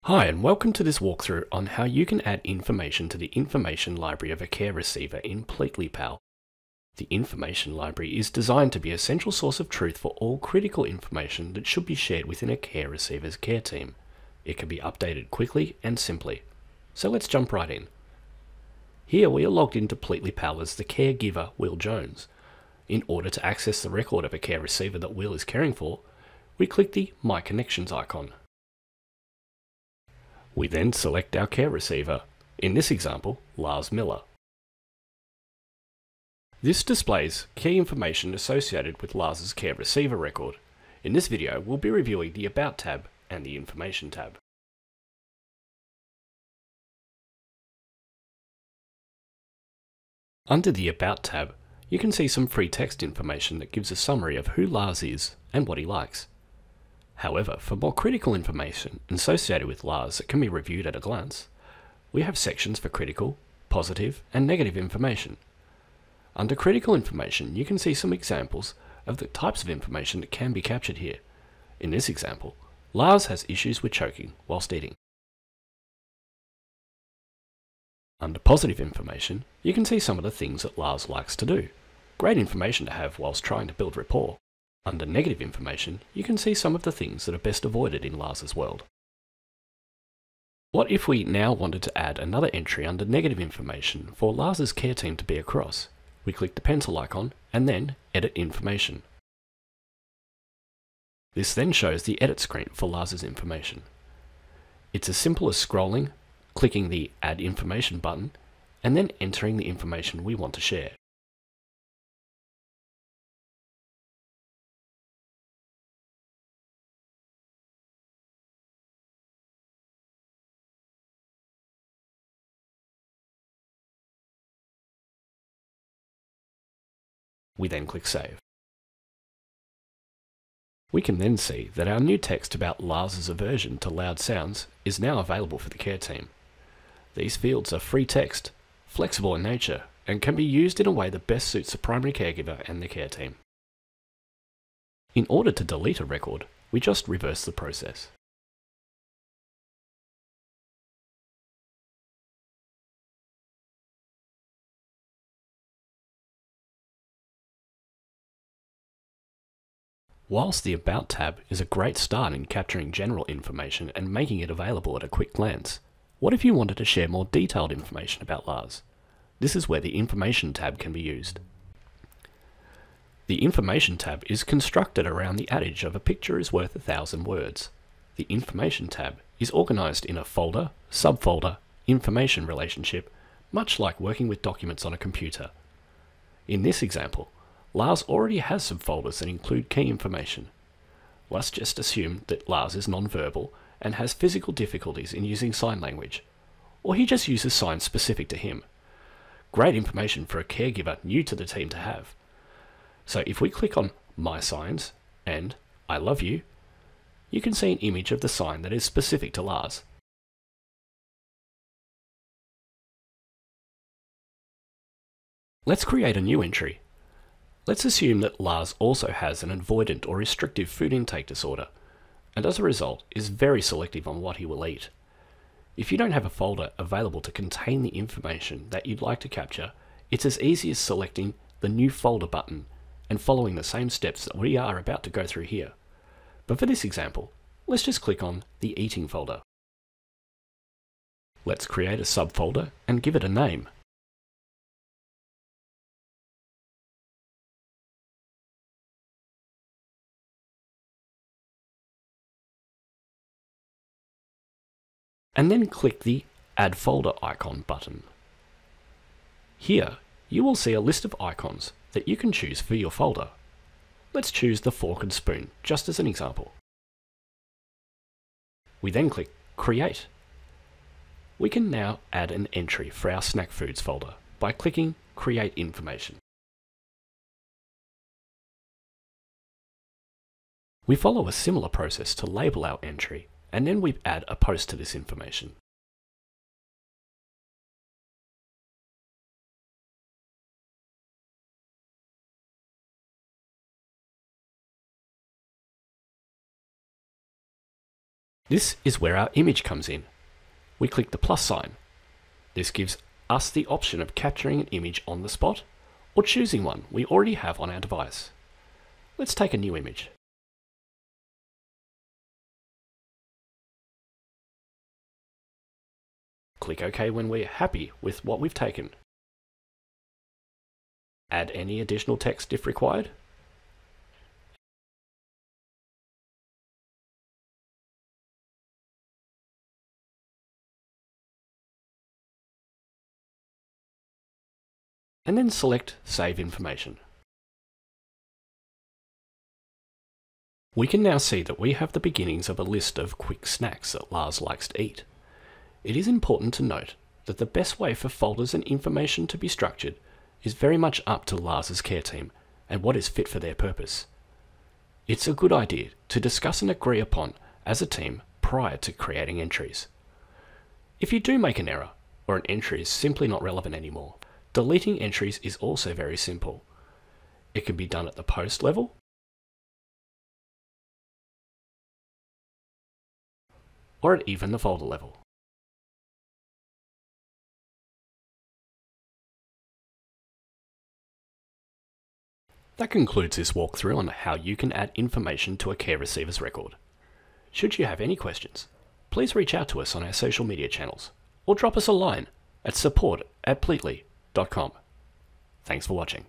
Hi, and welcome to this walkthrough on how you can add information to the information library of a care receiver in Pletly Pal. The information library is designed to be a central source of truth for all critical information that should be shared within a care receiver's care team. It can be updated quickly and simply. So let's jump right in. Here we are logged into Pletly Pal as the caregiver Will Jones. In order to access the record of a care receiver that Will is caring for, we click the My Connections icon. We then select our care receiver, in this example, Lars Miller. This displays key information associated with Lars's care receiver record. In this video, we'll be reviewing the About tab and the Information tab. Under the About tab, you can see some free text information that gives a summary of who Lars is and what he likes. However, for more critical information associated with Lars that can be reviewed at a glance, we have sections for critical, positive, and negative information. Under critical information, you can see some examples of the types of information that can be captured here. In this example, Lars has issues with choking whilst eating. Under positive information, you can see some of the things that Lars likes to do. Great information to have whilst trying to build rapport. Under negative information, you can see some of the things that are best avoided in Lars's world. What if we now wanted to add another entry under negative information for Lars's care team to be across? We click the pencil icon and then Edit Information. This then shows the edit screen for Lars's information. It's as simple as scrolling, clicking the Add Information button, and then entering the information we want to share. We then click Save. We can then see that our new text about Lars's aversion to loud sounds is now available for the care team. These fields are free text, flexible in nature, and can be used in a way that best suits the primary caregiver and the care team. In order to delete a record, we just reverse the process. Whilst the About tab is a great start in capturing general information and making it available at a quick glance, what if you wanted to share more detailed information about Lars? This is where the Information tab can be used. The Information tab is constructed around the adage of a picture is worth 1,000 words. The Information tab is organised in a folder, subfolder, information relationship, much like working with documents on a computer. In this example, Lars already has some folders that include key information. Let's just assume that Lars is non-verbal and has physical difficulties in using sign language, or he just uses signs specific to him. Great information for a caregiver new to the team to have. So if we click on My Signs and I Love You, you can see an image of the sign that is specific to Lars. Let's create a new entry. Let's assume that Lars also has an avoidant or restrictive food intake disorder, and as a result is very selective on what he will eat. If you don't have a folder available to contain the information that you'd like to capture, it's as easy as selecting the New Folder button and following the same steps that we are about to go through here. But for this example, let's just click on the Eating folder. Let's create a subfolder and give it a name. And then click the Add Folder icon button. Here, you will see a list of icons that you can choose for your folder. Let's choose the fork and spoon, just as an example. We then click Create. We can now add an entry for our snack foods folder by clicking Create Information. We follow a similar process to label our entry, and then we add a post to this information. This is where our image comes in. We click the plus sign. This gives us the option of capturing an image on the spot or choosing one we already have on our device. Let's take a new image. Click OK when we're happy with what we've taken. Add any additional text if required. And then select Save Information. We can now see that we have the beginnings of a list of quick snacks that Lars likes to eat. It is important to note that the best way for folders and information to be structured is very much up to Lars's care team and what is fit for their purpose. It's a good idea to discuss and agree upon as a team prior to creating entries. If you do make an error, or an entry is simply not relevant anymore, deleting entries is also very simple. It can be done at the post level, or at even the folder level. That concludes this walkthrough on how you can add information to a care receiver's record. Should you have any questions, please reach out to us on our social media channels or drop us a line at support@pletly.com. Thanks for watching.